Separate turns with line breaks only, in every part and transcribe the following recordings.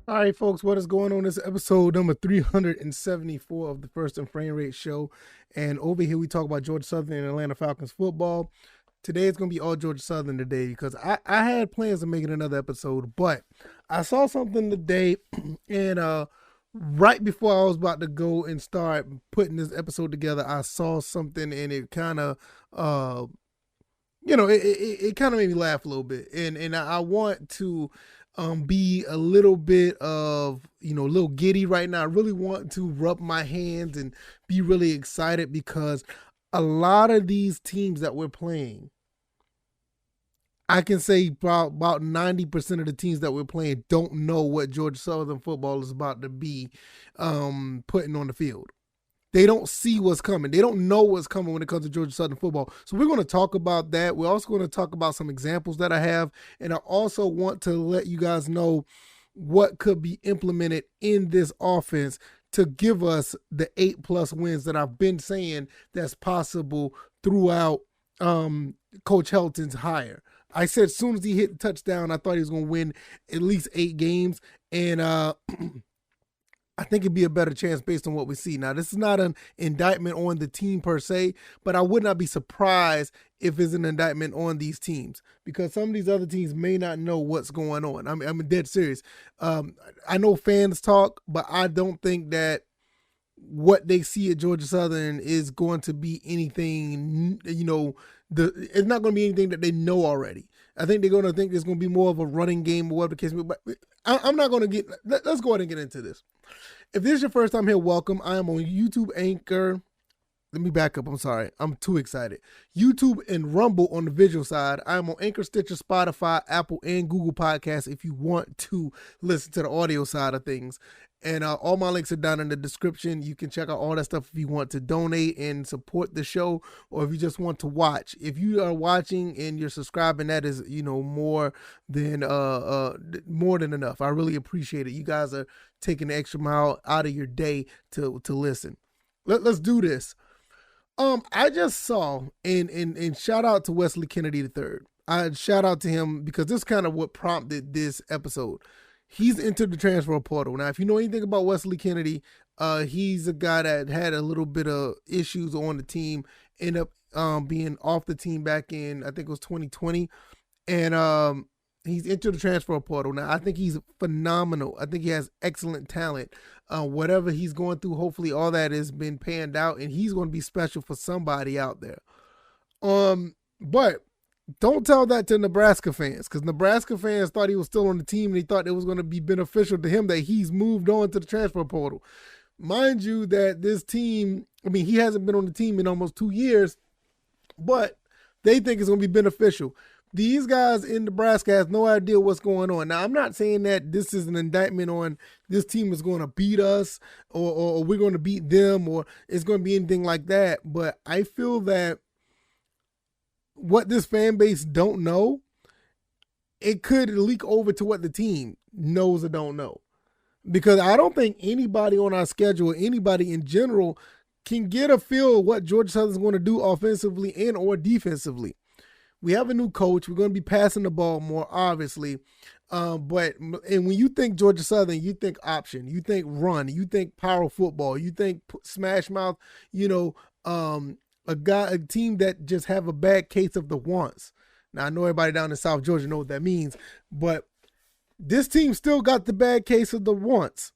All right, folks, what is going on? This is episode number 374 of the First and Frame Rate Show. And over here, we talk about Georgia Southern and Atlanta Falcons football. Today, it's going to be all Georgia Southern today because I had plans of making another episode, but I saw something today, and right before I was about to go and start putting this episode together, I saw something, and it kind of, it kind of made me laugh a little bit. And I want to be a little bit of, a little giddy right now. I really want to rub my hands and be really excited because a lot of these teams that we're playing, I can say about 90% of the teams that we're playing don't know what Georgia Southern football is about to be putting on the field. They don't see what's coming. They don't know what's coming when it comes to Georgia Southern football. So we're going to talk about that. We're also going to talk about some examples that I have. And I also want to let you guys know what could be implemented in this offense to give us the 8+ wins that I've been saying that's possible throughout Coach Helton's hire. I said as soon as he hit the touchdown, I thought he was going to win at least 8 games. And I think it'd be a better chance based on what we see. Now, this is not an indictment on the team per se, but I would not be surprised if it's an indictment on these teams because some of these other teams may not know what's going on. I'm dead serious. I know fans talk, but I don't think that what they see at Georgia Southern is going to be anything, it's not going to be anything that they know already. I think they're going to think it's going to be more of a running game or whatever the case may be. But I'm not going to let's go ahead and get into this. If this is your first time here, welcome. I am on YouTube, Anchor. Let me back up. I'm sorry. I'm too excited. YouTube and Rumble on the visual side. I am on Anchor, Stitcher, Spotify, Apple, and Google Podcasts if you want to listen to the audio side of things. And all my links are down in the description. You can check out all that stuff if you want to donate and support the show or if you just want to watch. If you are watching and you're subscribing, that is, more than enough. I really appreciate it. You guys are taking the extra mile out of your day to listen. Let's do this. I just saw, and shout out to Wesley Kennedy III. I shout out to him because this is kind of what prompted this episode. He's entered the transfer portal. Now, if you know anything about Wesley Kennedy, he's a guy that had a little bit of issues on the team, ended up being off the team back in, I think it was 2020. And he's entered the transfer portal. Now, I think he's phenomenal. I think he has excellent talent. Whatever he's going through, hopefully all that has been panned out, and he's going to be special for somebody out there. But don't tell that to Nebraska fans because Nebraska fans thought he was still on the team and he thought it was going to be beneficial to him that he's moved on to the transfer portal. Mind you that this team, he hasn't been on the team in almost 2 years, but they think it's going to be beneficial. These guys in Nebraska has no idea what's going on. Now, I'm not saying that this is an indictment on this team is going to beat us or we're going to beat them or it's going to be anything like that, but I feel that what this fan base don't know, it could leak over to what the team knows or don't know. Because I don't think anybody on our schedule, anybody in general, can get a feel of what Georgia Southern is going to do offensively and or defensively. We have a new coach. We're going to be passing the ball more, obviously. And when you think Georgia Southern, you think option, you think run, you think power football, you think smash mouth, a team that just have a bad case of the wants. Now, I know everybody down in South Georgia know what that means, but this team still got the bad case of the wants.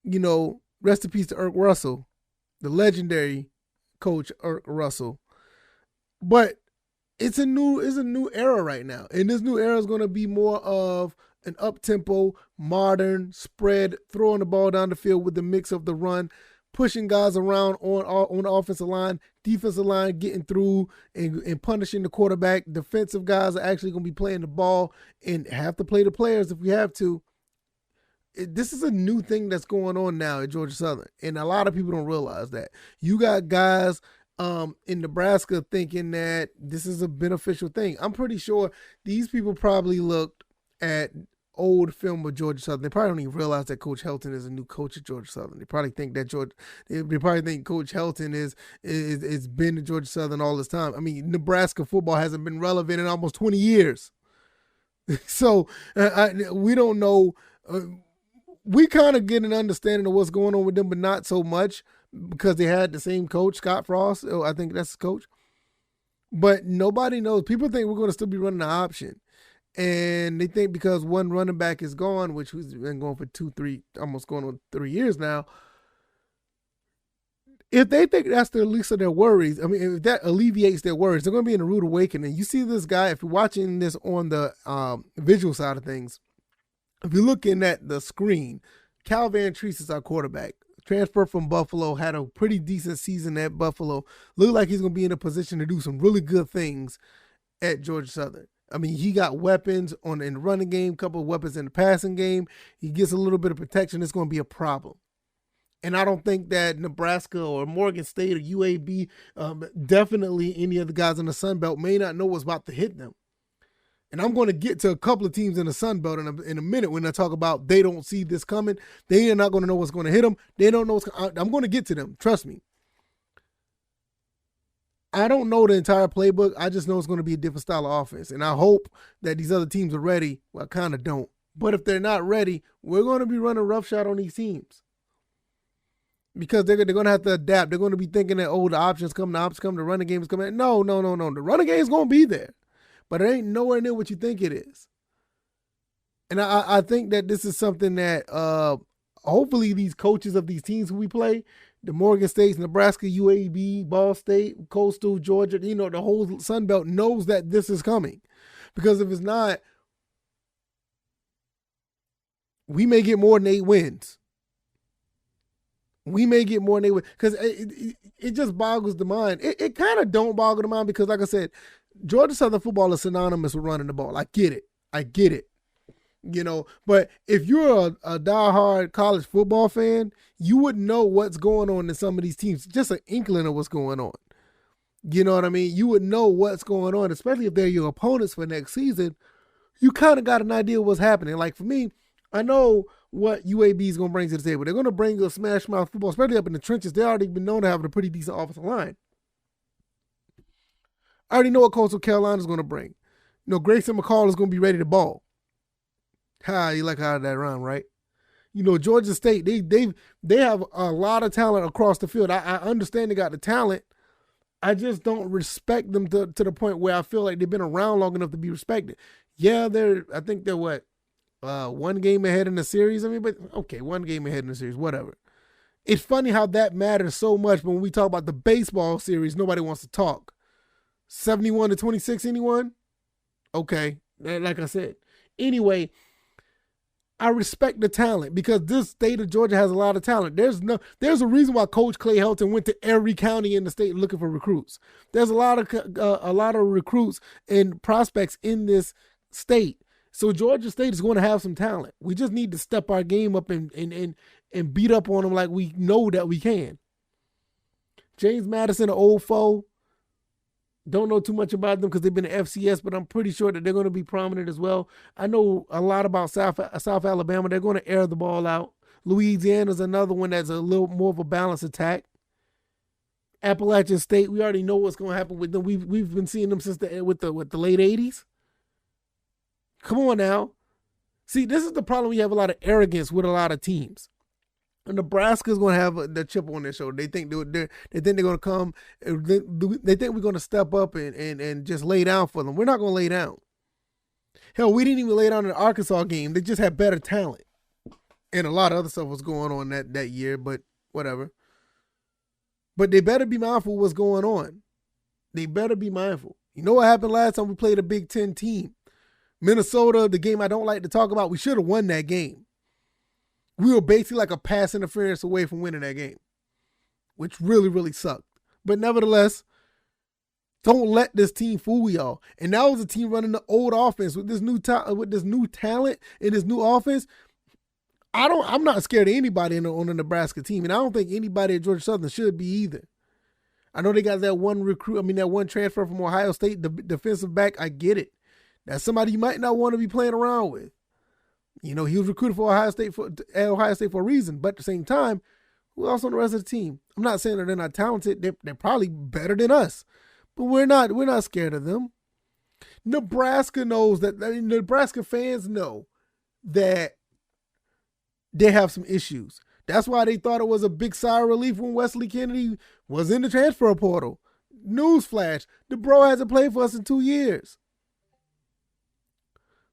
Rest in peace to Irk Russell, the legendary coach Irk Russell. But it's a new era right now, and this new era is going to be more of an up-tempo, modern, spread, throwing the ball down the field with the mix of the run, pushing guys around on the offensive line, defensive line getting through and punishing the quarterback. Defensive guys are actually going to be playing the ball and have to play the players if we have to. This is a new thing that's going on now at Georgia Southern, and a lot of people don't realize that. You got guys in Nebraska thinking that this is a beneficial thing. I'm pretty sure these people probably looked at old film of Georgia Southern. They probably don't even realize that Coach Helton is a new coach at Georgia Southern. They probably think that Coach Helton is been at Georgia Southern all this time. Nebraska football hasn't been relevant in almost 20 years. So we don't know we kind of get an understanding of what's going on with them, but not so much because they had the same coach, Scott Frost. I think that's the coach. But nobody knows. People think we're going to still be running the option. And they think because one running back is gone, which has been going for 2, 3, almost going on 3 years now, if they think that's the least of their worries, I mean, if that alleviates their worries, they're going to be in a rude awakening. You see this guy, if you're watching this on the visual side of things, if you're looking at the screen, Cal Van Treese is our quarterback. Transferred from Buffalo, had a pretty decent season at Buffalo. Looked like he's going to be in a position to do some really good things at Georgia Southern. I mean, he got weapons in the running game, a couple of weapons in the passing game. He gets a little bit of protection. It's going to be a problem. And I don't think that Nebraska or Morgan State or UAB, definitely any of the guys in the Sun Belt may not know what's about to hit them. And I'm going to get to a couple of teams in the Sun Belt in a minute when I talk about they don't see this coming. They are not going to know what's going to hit them. They don't know what's going to, I'm going to get to them. Trust me. I don't know the entire playbook. I just know it's going to be a different style of offense. And I hope that these other teams are ready. Well, I kind of don't. But if they're not ready, we're going to be running roughshod on these teams. Because they're going to have to adapt. They're going to be thinking that, the options come, the running game is coming. No. The running game is going to be there. But it ain't nowhere near what you think it is. And I think that this is something that hopefully these coaches of these teams who we play, the Morgan States, Nebraska, UAB, Ball State, Coastal, Georgia, the whole Sun Belt knows that this is coming. Because if it's not, we may get more than 8 wins. We may get more than 8 wins. Because it just boggles the mind. It kind of don't boggle the mind because, like I said, Georgia Southern football is synonymous with running the ball. I get it. But if you're a diehard college football fan, you wouldn't know what's going on in some of these teams. Just an inkling of what's going on. You know what I mean? You would know what's going on, especially if they're your opponents for next season. You kind of got an idea of what's happening. Like for me, I know what UAB is going to bring to the table. They're going to bring a smash mouth football, especially up in the trenches. They already been known to have a pretty decent offensive line. I already know what Coastal Carolina is going to bring. Grayson McCall is going to be ready to ball. You like how that rhyme, right? Georgia State, they have a lot of talent across the field. I understand they got the talent. I just don't respect them to the point where I feel like they've been around long enough to be respected. Yeah, I think they're one game ahead in the series? But okay, one game ahead in the series, whatever. It's funny how that matters so much, but when we talk about the baseball series, nobody wants to talk. 71-26, anyone? Okay, like I said. Anyway, I respect the talent because this state of Georgia has a lot of talent. There's a reason why Coach Clay Helton went to every county in the state looking for recruits. There's a lot of recruits and prospects in this state. So Georgia State is going to have some talent. We just need to step our game up and beat up on them like we know that we can. James Madison, an old foe. Don't know too much about them because they've been at FCS, but I'm pretty sure that they're going to be prominent as well. I know a lot about South Alabama. They're going to air the ball out. Louisiana's another one that's a little more of a balanced attack. Appalachian State, we already know what's going to happen with them. We've been seeing them since the late 80s. Come on now. See, this is the problem. We have a lot of arrogance with a lot of teams. Nebraska's going to have the chip on their shoulder. They think they're going to come. They think we're going to step up and just lay down for them. We're not going to lay down. Hell, we didn't even lay down in the Arkansas game. They just had better talent. And a lot of other stuff was going on that year, but whatever. But they better be mindful of what's going on. They better be mindful. You know what happened last time we played a Big Ten team? Minnesota, the game I don't like to talk about, we should have won that game. We were basically like a pass interference away from winning that game, which really, really sucked. But nevertheless, don't let this team fool y'all. And that was a team running the old offense with this new talent and this new offense. I'm not scared of anybody on the Nebraska team, and I don't think anybody at Georgia Southern should be either. I know they got that one that one transfer from Ohio State, the defensive back. I get it. That's somebody you might not want to be playing around with. He was recruited for Ohio State for a reason, but at the same time, who else on the rest of the team? I'm not saying that they're not talented. They're probably better than us, but we're not scared of them. Nebraska knows that. Nebraska fans know that they have some issues. That's why they thought it was a big sigh of relief when Wesley Kennedy was in the transfer portal. Newsflash, the bro hasn't played for us in 2 years.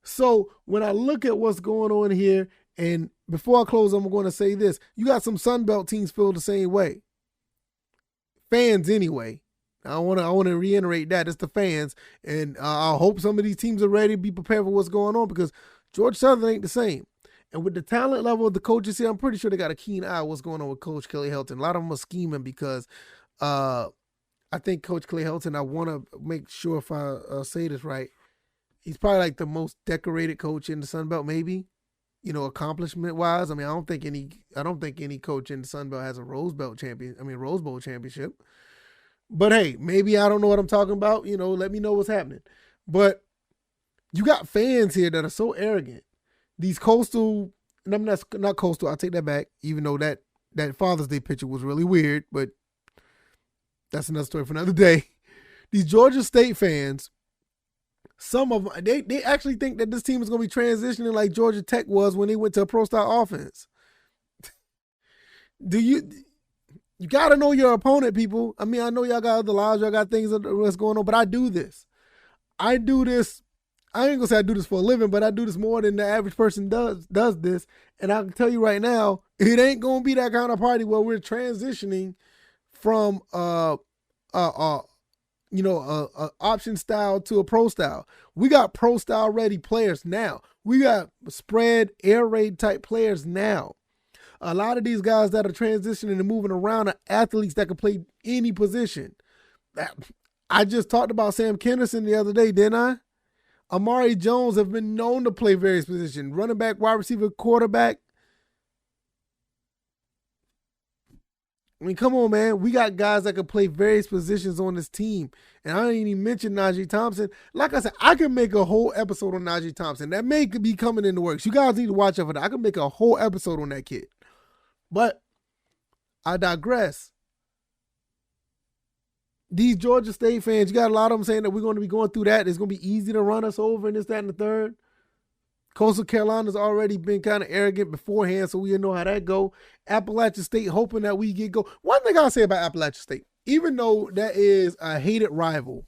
So when I look at what's going on here, and before I close, I'm going to say this. You got some Sun Belt teams feel the same way. Fans anyway. I want to reiterate that. It's the fans. And I hope some of these teams are ready to be prepared for what's going on, because Georgia Southern ain't the same. And with the talent level of the coaches here, I'm pretty sure they got a keen eye on what's going on with Coach Clay Helton. A lot of them are scheming because I think Coach Clay Helton, I want to make sure if I say this right, he's probably like the most decorated coach in the Sun Belt, maybe, accomplishment wise. I mean, I don't think any coach in the Sun Belt has a Rose Bowl championship. But hey, maybe I don't know what I'm talking about. Let me know what's happening. But you got fans here that are so arrogant. These coastal, and I'm not coastal, I'll take that back, even though that Father's Day picture was really weird, but that's another story for another day. These Georgia State fans, some of them, they actually think that this team is going to be transitioning like Georgia Tech was when they went to a pro-style offense. You got to know your opponent, people. I mean, I know y'all got other lives, y'all got things that's going on, but I do this. I ain't gonna say I do this for a living, but I do this more than the average person does this. And I can tell you right now, it ain't gonna be that kind of party where we're transitioning from option style to a pro style. We got pro style ready players now. We got spread air raid type players now. A lot of these guys that are transitioning and moving around are athletes that can play any position. I just talked about Sam Kennerson the other day, didn't I? Amari Jones have been known to play various positions. Running back, wide receiver, quarterback. I mean, come on, man. We got guys that can play various positions on this team. And I didn't even mention Najee Thompson. Like I said, I can make a whole episode on Najee Thompson. That may be coming in the works. You guys need to watch out for that. I can make a whole episode on that kid. But I digress. These Georgia State fans, you got a lot of them saying that we're going to be going through that. It's going to be easy to run us over and this, that, and the third. Coastal Carolina's already been kind of arrogant beforehand, so we know how that go. Appalachian State hoping that we get go. One thing I'll say about Appalachian State, even though that is a hated rival,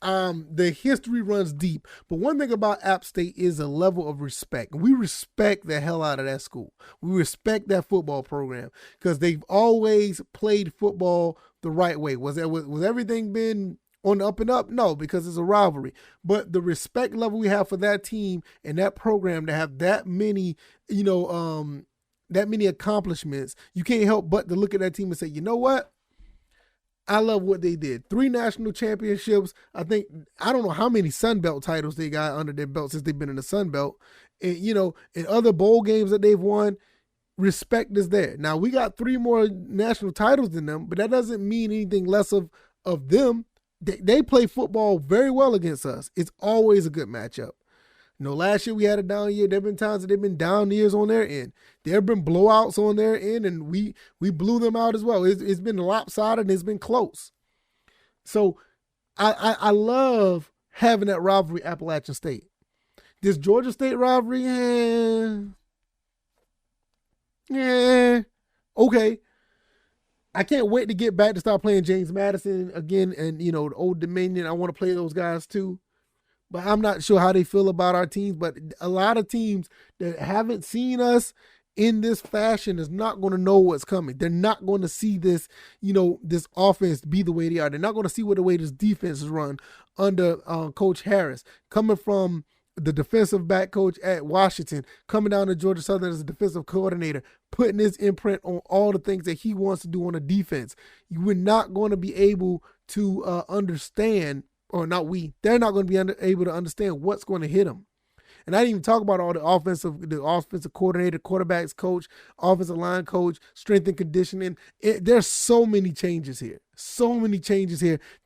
the history runs deep. But one thing about App State is a level of respect. We respect the hell out of that school. We respect that football program because they've always played football the right way. Was everything been on the up and up? No, because it's a rivalry. But the respect level we have for that team and that program to have that many, that many accomplishments, you can't help but to look at that team and say, you know what? I love what they did. 3 national championships. I don't know how many Sun Belt titles they got under their belt since they've been in the Sun Belt. And, in other bowl games that they've won, respect is there. Now, we got 3 more national titles than them, but that doesn't mean anything less of them. They play football very well against us. It's always a good matchup. Last year we had a down year. There have been times that they've been down years on their end. There have been blowouts on their end, and we blew them out as well. It's been lopsided and it's been close. So I love having that rivalry, Appalachian State. This Georgia State rivalry, okay. I can't wait to get back to start playing James Madison again and, the Old Dominion. I want to play those guys too. But I'm not sure how they feel about our teams. But a lot of teams that haven't seen us in this fashion is not going to know what's coming. They're not going to see this, this offense be the way they are. They're not going to see the way this defense is run under Coach Harris. Coming from the defensive back coach at Washington, coming down to Georgia Southern as a defensive coordinator, putting his imprint on all the things that he wants to do on the defense. You were not going to be able to understand, or not we, they're not going to be able to understand what's going to hit them. And I didn't even talk about all the offensive coordinator, quarterbacks coach, offensive line coach, strength and conditioning. There's so many changes here.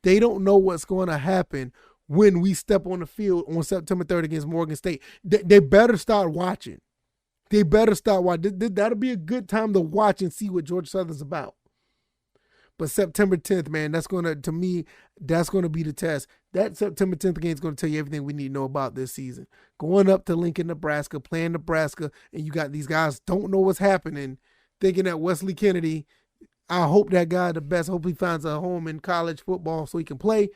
They don't know what's going to happen when we step on the field on September 3rd against Morgan State. They better start watching. That'll be a good time to watch and see what Georgia Southern's about. But September 10th, man, that's going to be the test. That September 10th game is going to tell you everything we need to know about this season. Going up to Lincoln, Nebraska, playing Nebraska, and you got these guys don't know what's happening, thinking that Wesley Kennedy, I hope that guy the best. Hope he finds a home in college football so he can play.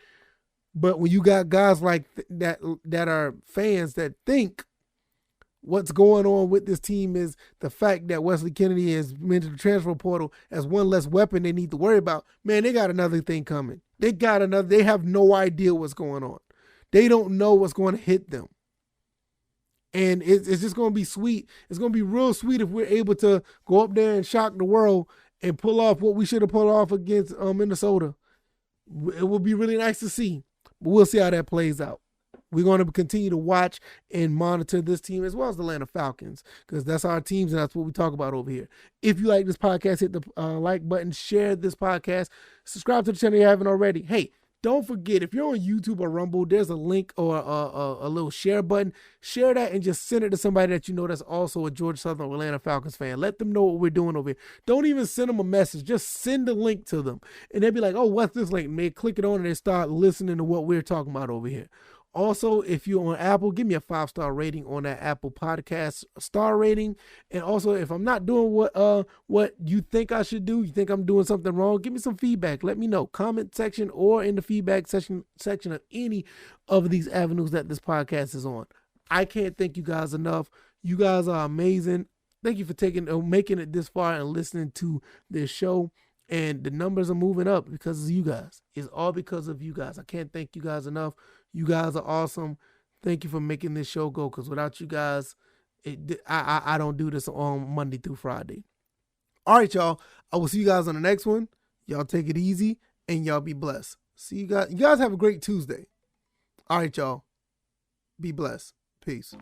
But when you got guys like that are fans that think what's going on with this team is the fact that Wesley Kennedy has entered the transfer portal as one less weapon they need to worry about, man, they got another thing coming. They have no idea what's going on. They don't know what's going to hit them. And it's just going to be sweet. It's going to be real sweet if we're able to go up there and shock the world and pull off what we should have pulled off against Minnesota. It will be really nice to see. But we'll see how that plays out. We're going to continue to watch and monitor this team as well as the Atlanta Falcons, because that's our teams and that's what we talk about over here. If you like this podcast, hit the like button, share this podcast, subscribe to the channel if you haven't already. Hey, don't forget, if you're on YouTube or Rumble, there's a link or a little share button. Share that and just send it to somebody that you know that's also a Georgia Southern or Atlanta Falcons fan. Let them know what we're doing over here. Don't even send them a message. Just send a link to them. And they'll be like, oh, what's this link? And they click it on and they start listening to what we're talking about over here. Also, if you're on Apple, give me a 5-star rating on that Apple Podcast star rating. And also, if I'm not doing what you think I should do, you think I'm doing something wrong, give me some feedback. Let me know. Comment section or in the feedback section of any of these avenues that this podcast is on. I can't thank you guys enough. You guys are amazing. Thank you for making it this far and listening to this show. And the numbers are moving up because of you guys. It's all because of you guys. I can't thank you guys enough. You guys are awesome. Thank you for making this show go, because without you guys, I don't do this on Monday through Friday. All right, y'all. I will see you guys on the next one. Y'all take it easy and y'all be blessed. See you guys. You guys have a great Tuesday. All right, y'all. Be blessed. Peace.